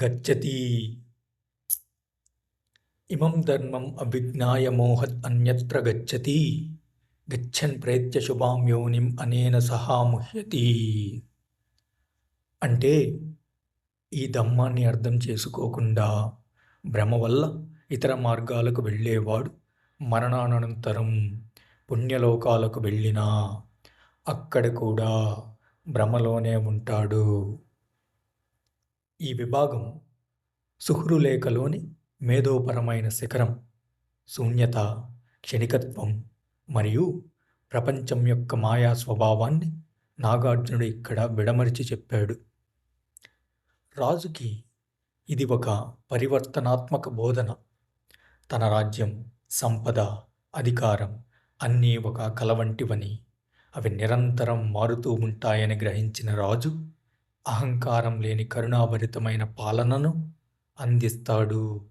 గచ్చతి. ఇమం ధర్మం అవిజ్ఞాయ మోహద్ అన్యత్ర గచ్చతి. గచ్చన్ ప్రేత్య శుభాం యోనిం అనేన సహా ముహ్యతి. అంటే ఈ ధమ్మాన్ని అర్థం చేసుకోకుండా భ్రమ వల్ల ఇతర మార్గాలకు వెళ్ళేవాడు మరణానంతరం పుణ్యలోకాలకు వెళ్ళినా అక్కడ కూడా భ్రమలోనే ఉంటాడు. ఈ విభాగం సుహృలేఖలోని మేధోపరమైన శిఖరం, శూన్యత, క్షణికత్వం మరియు ప్రపంచం యొక్క మాయా స్వభావాన్ని నాగార్జునుడు ఇక్కడ విడమరిచి చెప్పాడు. రాజుకి ఇది ఒక పరివర్తనాత్మక బోధన. తన రాజ్యం, సంపద, అధికారం అన్నీ ఒక కల వంటివని, అవి నిరంతరం మారుతూ ఉంటాయని గ్రహించిన రాజు అహంకారం లేని కరుణాభరితమైన పాలనను అందిస్తాడు.